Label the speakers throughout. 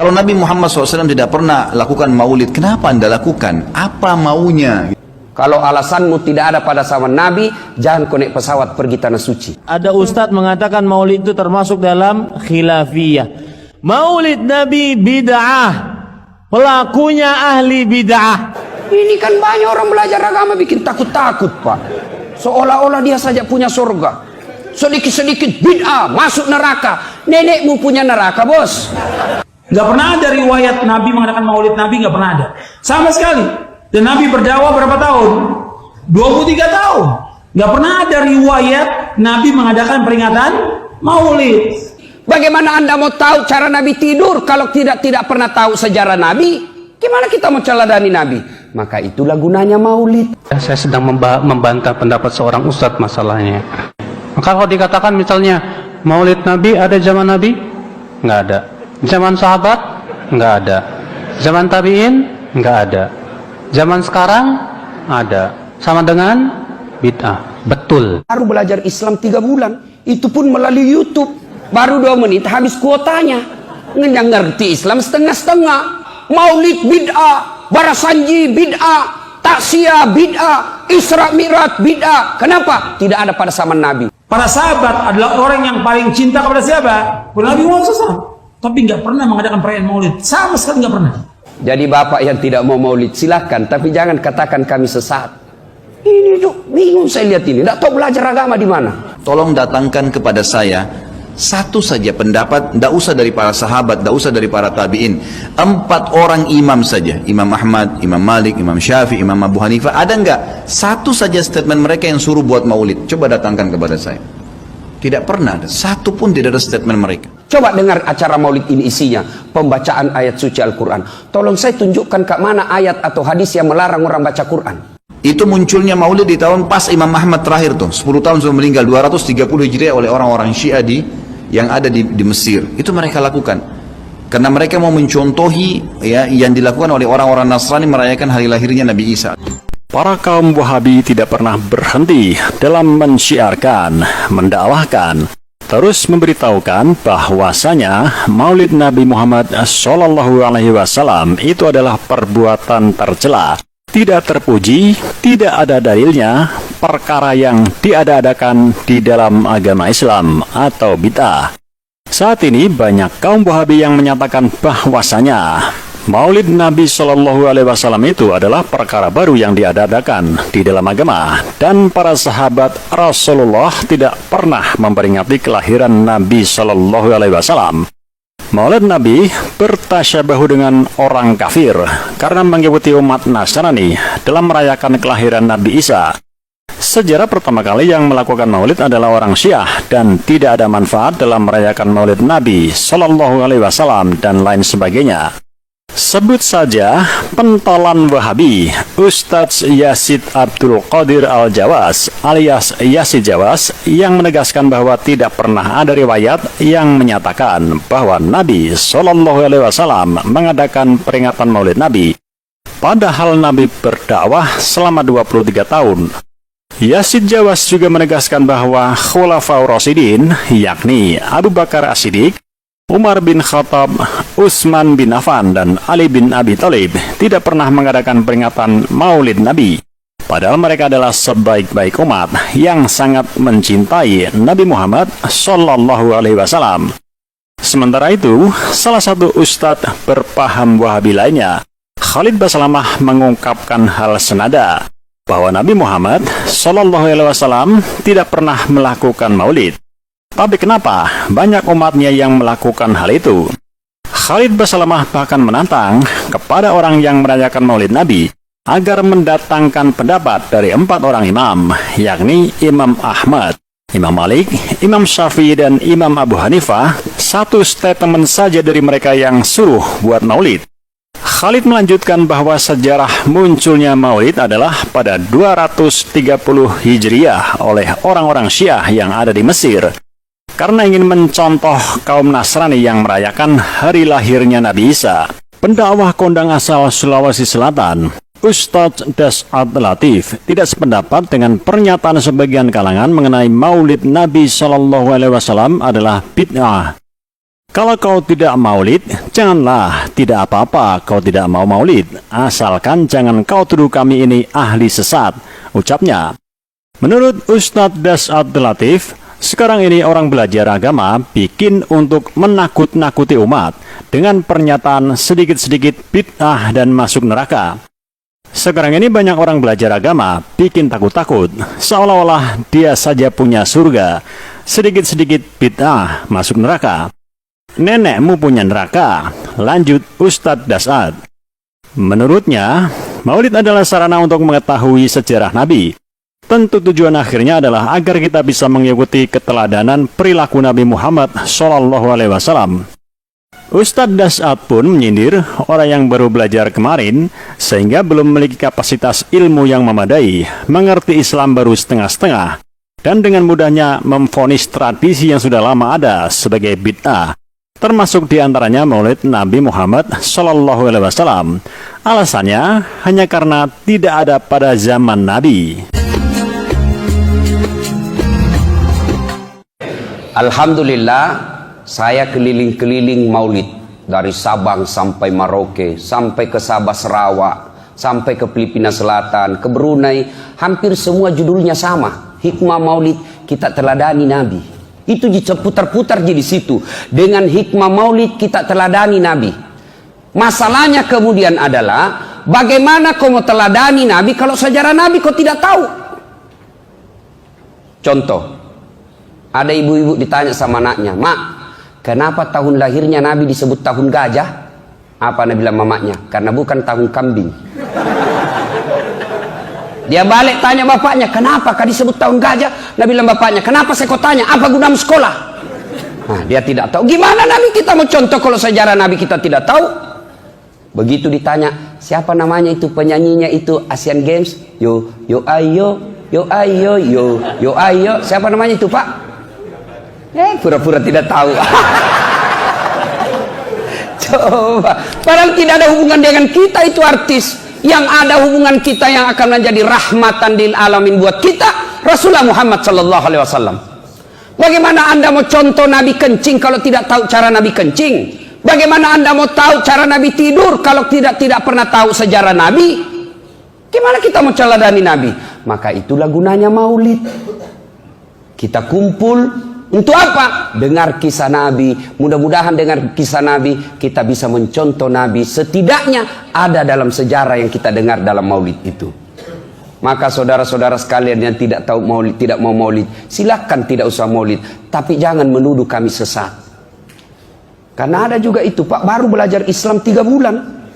Speaker 1: Kalau Nabi Muhammad SAW tidak pernah lakukan maulid, kenapa Anda lakukan? Apa maunya?
Speaker 2: Kalau alasanmu tidak ada pada zaman Nabi, jangan kau naik pesawat pergi tanah suci.
Speaker 3: Ada ustadz mengatakan maulid itu termasuk dalam khilafiyah. Maulid Nabi bid'ah, pelakunya ahli bid'ah.
Speaker 2: Ini kan banyak orang belajar agama bikin takut-takut, Pak. Seolah-olah dia saja punya surga. Sedikit-sedikit bid'ah, masuk neraka. Nenekmu punya neraka, bos.
Speaker 4: Gak pernah ada riwayat Nabi mengadakan maulid Nabi, gak pernah ada. Sama sekali. Dan Nabi berdakwah berapa tahun? 23 tahun. Gak pernah ada riwayat Nabi mengadakan peringatan maulid.
Speaker 2: Bagaimana Anda mau tahu cara Nabi tidur kalau tidak pernah tahu sejarah Nabi? Gimana kita mau teladani Nabi? Maka itulah gunanya maulid.
Speaker 5: Saya sedang membantah pendapat seorang ustadz masalahnya. Maka kalau dikatakan misalnya maulid Nabi ada zaman Nabi? Nggak ada. Zaman sahabat? Nggak ada. Zaman tabi'in? Nggak ada. Zaman sekarang? Ada. Sama dengan bid'ah. Betul.
Speaker 2: Baru belajar Islam 3 bulan. Itu pun melalui YouTube. Baru 2 menit habis kuotanya. Nggak ngerti Islam setengah-setengah. Maulid bid'ah. Barasanji bid'ah. Taksiyah bid'ah. Isra Mi'raj bid'ah. Kenapa? Tidak ada pada zaman Nabi.
Speaker 4: Para sahabat adalah orang yang paling cinta kepada siapa? Kepada Nabi Muhammad SAW. Tapi nggak pernah mengadakan perayaan maulid. Sama sekali nggak pernah.
Speaker 2: Jadi bapak yang tidak mau maulid silahkan. Tapi jangan katakan kami sesat. Ini tuh bingung saya lihat ini. Tidak tahu belajar agama di mana.
Speaker 1: Tolong datangkan kepada saya satu saja pendapat, tidak usah dari para sahabat, tidak usah dari para tabi'in. 4 orang imam saja. Imam Ahmad, Imam Malik, Imam Syafi'i, Imam Abu Hanifah. Ada nggak satu saja statement mereka yang suruh buat maulid? Coba datangkan kepada saya. Tidak pernah ada. Satu pun tidak ada statement mereka.
Speaker 2: Coba dengar acara maulid ini isinya. Pembacaan ayat suci Al-Quran. Tolong saya tunjukkan ke mana ayat atau hadis yang melarang orang baca Quran.
Speaker 1: Itu munculnya maulid di tahun pas Imam Ahmad terakhir tuh. 10 tahun sebelum meninggal. 230 Hijriah oleh orang-orang Syiah yang ada di Mesir. Itu mereka lakukan. Karena mereka mau mencontohi ya, yang dilakukan oleh orang-orang Nasrani merayakan hari lahirnya Nabi Isa.
Speaker 6: Para kaum Wahabi tidak pernah berhenti dalam mensyiarkan, mendakwahkan, terus memberitahukan bahwasanya Maulid Nabi Muhammad SAW itu adalah perbuatan tercela, tidak terpuji, tidak ada dalilnya, perkara yang diada-adakan di dalam agama Islam atau bid'ah. Saat ini banyak kaum Wahabi yang menyatakan bahwasanya Maulid Nabi SAW itu adalah perkara baru yang diadakan di dalam agama, dan para sahabat Rasulullah tidak pernah memperingati kelahiran Nabi SAW. Maulid Nabi bertasyabahu dengan orang kafir karena mengikuti umat Nasrani dalam merayakan kelahiran Nabi Isa. Sejarah pertama kali yang melakukan maulid adalah orang Syiah, dan tidak ada manfaat dalam merayakan Maulid Nabi SAW dan lain sebagainya. Sebut saja pentolan Wahabi Ustadz Yazid Abdul Qadir Al-Jawas alias Yazid Jawas yang menegaskan bahwa tidak pernah ada riwayat yang menyatakan bahwa Nabi SAW mengadakan peringatan Maulid Nabi, padahal Nabi berdakwah selama 23 tahun. Yazid Jawas juga menegaskan bahwa Khulafaur Rasyidin, yakni Abu Bakar As-Siddiq, Umar bin Khattab, Utsman bin Affan, dan Ali bin Abi Thalib tidak pernah mengadakan peringatan Maulid Nabi. Padahal mereka adalah sebaik-baik umat yang sangat mencintai Nabi Muhammad SAW. Sementara itu, salah satu ustadz berpaham Wahabi lainnya, Khalid Basalamah, mengungkapkan hal senada, bahwa Nabi Muhammad SAW tidak pernah melakukan maulid. Tapi kenapa banyak umatnya yang melakukan hal itu? Khalid Basalamah bahkan menantang kepada orang yang merayakan Maulid Nabi agar mendatangkan pendapat dari 4 orang imam, yakni Imam Ahmad, Imam Malik, Imam Syafi'i, dan Imam Abu Hanifah. Satu statement saja dari mereka yang suruh buat maulid. Khalid melanjutkan bahwa sejarah munculnya maulid adalah pada 230 Hijriah oleh orang-orang Syiah yang ada di Mesir, karena ingin mencontoh kaum Nasrani yang merayakan hari lahirnya Nabi Isa. Pendakwah kondang asal Sulawesi Selatan, Ustadz Das'ad Latif, tidak sependapat dengan pernyataan sebagian kalangan mengenai Maulid Nabi SAW adalah bid'ah. Kalau kau tidak maulid, janganlah, tidak apa-apa kau tidak mau maulid, asalkan jangan kau tuduh kami ini ahli sesat, ucapnya. Menurut Ustadz Das'ad Latif, sekarang ini orang belajar agama bikin untuk menakut-nakuti umat dengan pernyataan sedikit-sedikit bid'ah dan masuk neraka. Sekarang ini banyak orang belajar agama bikin takut-takut, seolah-olah dia saja punya surga, sedikit-sedikit bid'ah masuk neraka. Nenekmu punya neraka, lanjut Ustadz Das'ad. Menurutnya, maulid adalah sarana untuk mengetahui sejarah Nabi. Tentu tujuan akhirnya adalah agar kita bisa mengikuti keteladanan perilaku Nabi Muhammad SAW. Ustadz Das'ad pun menyindir orang yang baru belajar kemarin sehingga belum memiliki kapasitas ilmu yang memadai, mengerti Islam baru setengah-setengah, dan dengan mudahnya memvonis tradisi yang sudah lama ada sebagai bid'ah, termasuk diantaranya maulid Nabi Muhammad SAW. Alasannya hanya karena tidak ada pada zaman Nabi.
Speaker 2: Alhamdulillah, saya keliling-keliling maulid dari Sabang sampai Merauke, sampai ke Sabah Sarawak, sampai ke Filipina Selatan, ke Brunei. Hampir semua judulnya sama, hikmah maulid, kita teladani Nabi. Itu putar-putar di situ. Dengan hikmah maulid kita teladani Nabi. Masalahnya kemudian adalah bagaimana kau mau teladani Nabi kalau sejarah Nabi kau tidak tahu. Contoh, ada ibu-ibu ditanya sama anaknya, "Mak, kenapa tahun lahirnya Nabi disebut tahun gajah?" Apa Nabi bilang mamanya? Karena bukan tahun kambing. Dia balik tanya bapaknya, "Kenapa kau disebut tahun gajah?" Nabi bilang bapaknya, "Kenapa saya kau tanya? Apa gunamu sekolah?" Nah, dia tidak tahu. Gimana Nabi kita mau contoh kalau sejarah Nabi kita tidak tahu? Begitu ditanya, "Siapa namanya itu penyanyinya itu Asian Games?" Yo ayo, yo ayo, yo ayo. Siapa namanya itu, Pak? Pura-pura tidak tahu. Coba, padahal tidak ada hubungan dengan kita itu artis. Yang ada hubungan kita yang akan menjadi rahmatan lil alamin buat kita, Rasulullah Muhammad sallallahu alaihi wasallam. Bagaimana Anda mau contoh Nabi kencing kalau tidak tahu cara Nabi kencing? Bagaimana Anda mau tahu cara Nabi tidur kalau tidak pernah tahu sejarah Nabi? Gimana kita mau teladani Nabi? Maka itulah gunanya maulid. Kita kumpul untuk apa? Dengar kisah Nabi. Mudah-mudahan dengan kisah Nabi kita bisa mencontoh Nabi. Setidaknya ada dalam sejarah yang kita dengar dalam maulid itu. Maka saudara-saudara sekalian yang tidak tahu maulid, tidak mau maulid, silakan tidak usah maulid. Tapi jangan menuduh kami sesat. Karena ada juga itu, Pak, baru belajar Islam 3 bulan.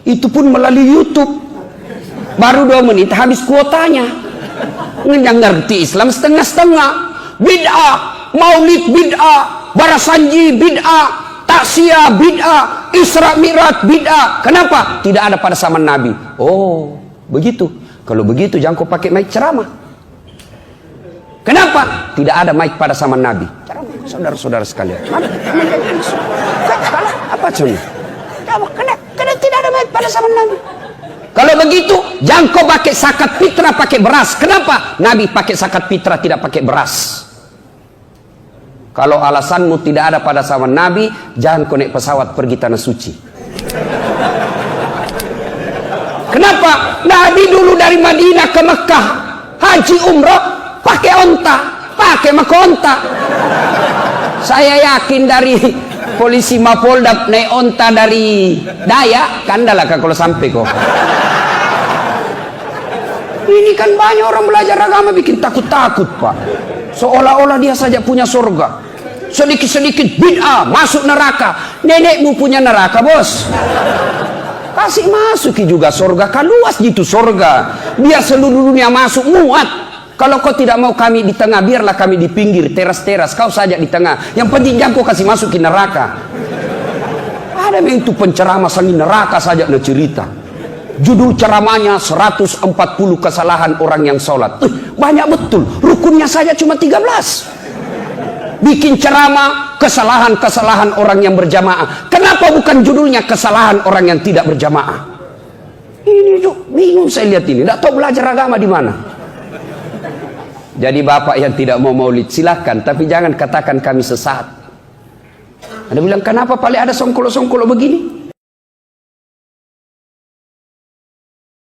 Speaker 2: Itu pun melalui YouTube. Baru 2 menit habis kuotanya. Yang ngerti Islam setengah-setengah. Bid'ah, maulid bid'ah, barasanji bid'ah, taksiyah bid'ah, Isra Mi'raj bid'ah. Kenapa? Tidak ada pada zaman Nabi. Oh, begitu. Kalau begitu jangan kau pakai mic ceramah. Kenapa? Tidak ada mic pada zaman Nabi. Ceramah, saudara-saudara sekalian. Apa contohnya? Karena tidak ada mic pada zaman Nabi. Kalau begitu, jangan kau pakai zakat fitrah pakai beras. Kenapa? Nabi pakai zakat fitrah tidak pakai beras. Kalau alasanmu tidak ada pada zaman Nabi, jangan kau naik pesawat pergi tanah suci. Kenapa? Nabi dulu dari Madinah ke Mekah haji umrah pakai onta, pakai mahkota. Saya yakin dari polisi Mapolda naik onta dari Dayak, kandalah kalau sampai kok. Ini kan banyak orang belajar agama bikin takut-takut, Pak. Seolah-olah dia saja punya surga. Sedikit-sedikit bid'ah masuk neraka. Nenekmu punya neraka, bos. Kasih masuki juga surga. Kan luas gitu surga. Biar seluruh dunia masuk muat. Kalau kau tidak mau kami di tengah, biarlah kami di pinggir teras-teras. Kau saja di tengah. Yang penting jangan kau kasih masuk ke neraka. Ada yang itu penceramah sangi neraka saja nak cerita. Judul ceramahnya 140 kesalahan orang yang sholat. Banyak betul. Rukunnya saja cuma 13. Bikin ceramah kesalahan-kesalahan orang yang berjamaah. Kenapa bukan judulnya kesalahan orang yang tidak berjamaah? Ini bingung saya lihat ini. Tidak tahu belajar agama di mana. Jadi bapak yang tidak mau maulid silahkan, tapi jangan katakan kami sesat. Ada bilang, kenapa paling ada songkolo-songkolo begini?